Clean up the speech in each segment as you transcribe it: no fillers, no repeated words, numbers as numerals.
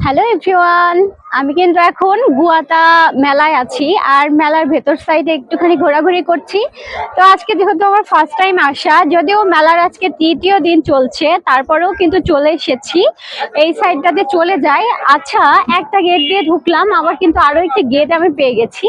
Hello everyone, আমি কিন্তু এখন গুয়াতা মেলায় আছি আর মেলার ভেতর সাইডে একটুখানি ঘোরাঘুরি করছি। তো আজকে যেহেতু আমার ফার্স্ট টাইম আসা, যদিও মেলার আজকে তৃতীয় দিন চলছে, তারপরেও কিন্তু চলে এসেছি। এই সাইডটাতে চলে যাই। আচ্ছা, একটা গেট দিয়ে ঢুকলাম, আবার কিন্তু আরো একটি গেট আমি পেয়ে গেছি।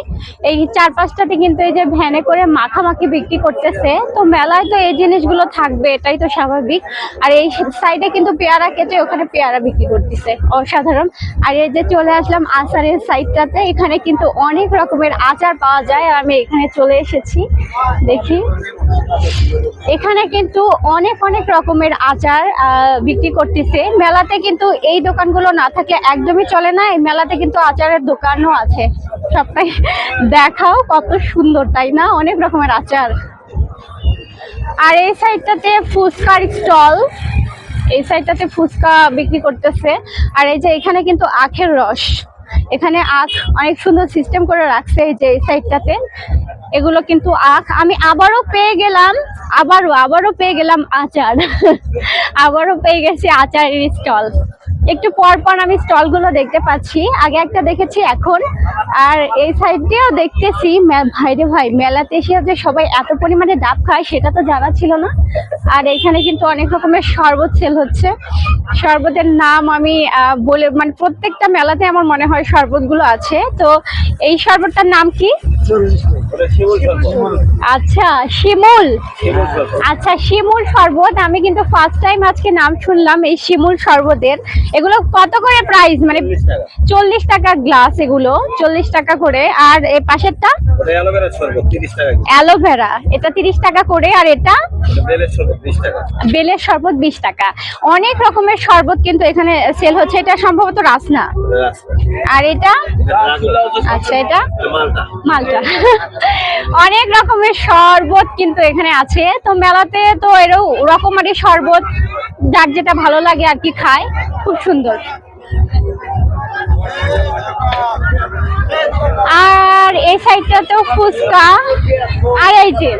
এই চারপাশটাতে কিন্তু এই যে ভ্যানে করে মাখামাখি বিক্রি করতেছে। তো মেলায় তো এই জিনিসগুলো থাকবে, এটাই তো স্বাভাবিক। আর এই সাইডে কিন্তু পেয়ারা কেটে ওখানে পেয়ারা বিক্রি করতেছে, অসাধারণ। আর এই যে চলে আসলাম আচারের সাইডটাতে, এখানে কিন্তু অনেক রকমের আচার পাওয়া যায়। আর আমি এখানে চলে এসেছি, দেখি এখানে কিন্তু অনেক অনেক রকমের আচার বিক্রি করতেছে। মেলাতে কিন্তু এই দোকানগুলো না থাকলে একদমই চলে না। এই মেলাতে কিন্তু আচারের দোকানও আছে, সবটাই দেখাও কত সুন্দর, তাই না? অনেক রকমের আচার। আর এই সাইডটাতে ফুচকার স্টল, এই সাইডটাতে ফুচকা বিক্রি করতেছে। আর এই যে এখানে কিন্তু আখের রস, এখানে আখ অনেক সুন্দর সিস্টেম করে রাখছে। এই যে এই সাইডটাতে এগুলো কিন্তু আখ। আমি আবারও পেয়ে গেলাম, আবারও পেয়ে গেলাম আচার আবারও পেয়ে গেছি আচারের স্টল। একটু পর পর আমি স্টল গুলো দেখতে পাচ্ছি, আগে একটা দেখেছি এখন। আর এই সাইড দিয়েও দেখতেছি। ভাইরে ভাই, মেলাতে এসে যে সবাই এত পরিমাণে ডাব খায় সেটা তো জানা ছিল না। আর এখানে কিন্তু অনেক রকমের শরবত সেল হচ্ছে। শরবতের নাম আমি বলে, মানে প্রত্যেকটা মেলাতে আমার মনে হয় শরবত গুলো আছে। তো এই শরবতটার নাম কি? আচ্ছা, শিমুল। আচ্ছা, শিমুল শরবত। আমি কিন্তু ফার্স্ট টাইম আজকে নাম শুনলাম এই শিমুল শরবতের। এগুলো কত করে প্রাইস? মানে 40 টাকা গ্লাস, এগুলো 40 টাকা করে। আর এই পাশেরটা অ্যালোভেরা, এটা 30 টাকা করে। আর এটা বেলের শরবত 20 টাকা। অনেক রকমের শরবত কিন্তু এখানে সেল হচ্ছে। এটা সম্ভবত রাসনা। আর এটা, আচ্ছা, এটা মালটা অনেক রকমের শরবত কিন্তু এখানে আছে। তো মেলাতে তো রকমারি শরবত যার যেটা ভালো লাগে আর কি খায়। খুব সুন্দর। আর এই সাইডটাতেও ফুচকা। আর এই যে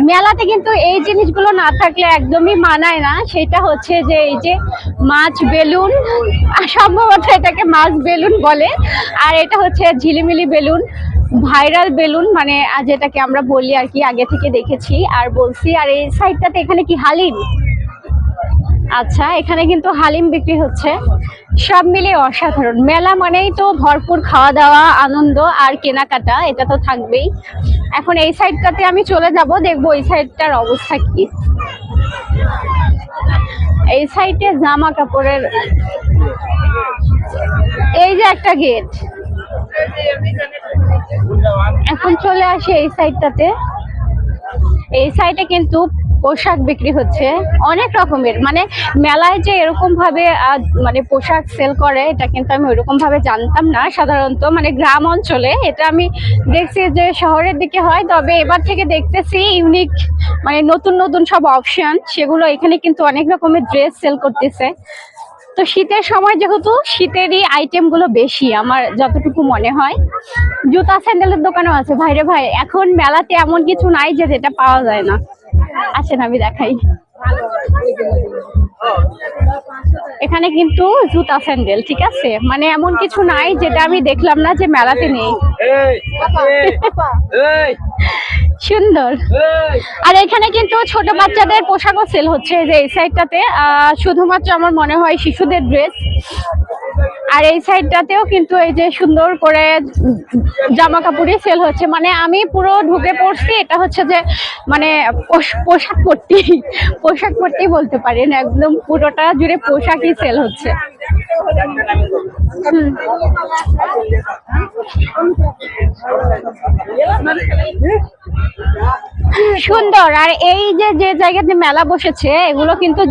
মেলাতে কিন্তু এই জিনিসগুলো না থাকলে একদমই মানায় না, সেটা হচ্ছে যে এই যে মাছ বেলুন, সম্ভবত এটাকে মাছ বেলুন বলে। আর এটা হচ্ছে ঝিলিমিলি বেলুন, ভাইরাল বেলুন, মানে যেটাকে আমরা বলি আর কি, আগে থেকে দেখেছি আর বলছি। আর এই সাইডটাতে এখানে কি হালিম? আচ্ছা, এখানে কিন্তু হালিম বিক্রি হচ্ছে। সব মিলিয়ে অসাধারণ। মেলা মানেই তো ভরপুর খাওয়া দাওয়া, আনন্দ আর কেনাকাটা, এটা তো থাকবেই। এখন এই সাইডটাতে আমি চলে যাব, দেখবো এই সাইডটার অবস্থা কি। এই সাইডে জামা কাপড়ের এই যে একটা গেট। এখন চলে আসি এই সাইডটাতে। এই সাইডে কিন্তু পোশাক বিক্রি হচ্ছে অনেক রকমের। মানে মেলায় যে এরকম ভাবে মানে পোশাক সেল করে, এটা কিন্তু আমি ওইরকম ভাবে জানতাম না। সাধারণত মানে গ্রাম অঞ্চলে, এটা আমি দেখছি যে শহরের দিকে হয়। তবে এবার থেকে দেখতেছি ইউনিক, মানে নতুন নতুন সব অপশন, সেগুলো এখানে কিন্তু অনেক রকমের ড্রেস সেল করতেছে। তো শীতের সময় যেহেতু শীতেরই আইটেম গুলো বেশি, আমার যতটুকু মনে হয়। জুতা স্যান্ডেলের দোকানও আছে। ভাইরে ভাই, এখন মেলাতে এমন কিছু নাই যে যেটা পাওয়া যায় না। আসেন আমি দেখাই। এখানে কিন্তু জুতা স্যান্ডেল, ঠিক আছে, মানে এমন কিছু নাই যেটা আমি দেখলাম না যে মেলাতে নেই। সুন্দর। আর এখানে কিন্তু ছোট বাচ্চাদের পোশাকও সেল হচ্ছে। যে এই সাইডটাতে শুধুমাত্র আমার মনে হয় শিশুদের ড্রেস। আর এই সাইডটাতেও কিন্তু এই যে সুন্দর করে জামা কাপড়ই সেল হচ্ছে। মানে আমি পুরো ঢুকে পড়ছি, এটা হচ্ছে যে মানে পোশাক পড়তেই বলতে পারেন, একদম পুরোটা জুড়ে পোশাকই সেল হচ্ছে। সুন্দর। আর এই যে যে জায়গাতে মেলা বসেছে, এগুলো কিন্তু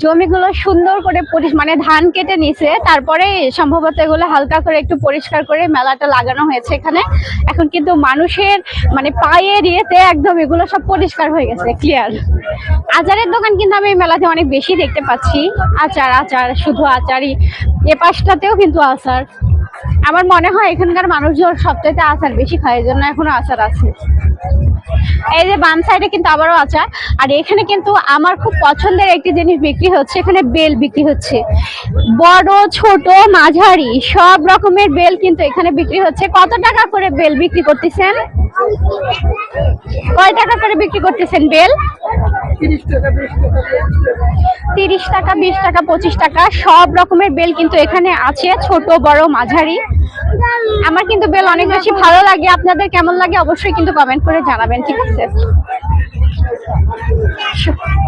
জমিগুলো সুন্দর করে মানে ধান কেটে নিছে, তারপরে সম্ভবত এগুলো হালকা করে একটু পরিষ্কার করে মেলাটা লাগানো হয়েছে এখানে। এখন কিন্তু মানুষের মানে পায়ের ইয়েতে একদম এগুলো সব পরিষ্কার হয়ে গেছে, ক্লিয়ার। আচারের দোকান কিন্তু আমি মেলাতে অনেক বেশি দেখতে পাচ্ছি। আচার, শুধু আচারই। এ পাশটাতেও কিন্তু আচার। আমার মনে হয় এখানকার মানুষজন সবচাইতে আচার বেশি খায়, এজন্য এখনো আচার আছে। এই যে বাম সাইডে কিন্তু আবারও আচার। আর এখানে কিন্তু আমার খুব পছন্দের একটি জিনিস বিক্রি হচ্ছে, এখানে বেল বিক্রি হচ্ছে, বড় ছোট মাঝারি সব রকমের বেল কিন্তু এখানে বিক্রি হচ্ছে। কত টাকা করে বেল বিক্রি করতেছেন? কয় টাকা করে বিক্রি করতেছেন বেল? 30 টাকা, 20 টাকা, 25 টাকা সব রকমের বেল কিন্তু এখানে আছে, ছোট বড় মাঝারি। আমার কিন্তু বেল অনেক বেশি ভালো লাগে, আপনাদের কেমন লাগে অবশ্যই কিন্তু কমেন্ট করে জানাবেন, ঠিক আছে?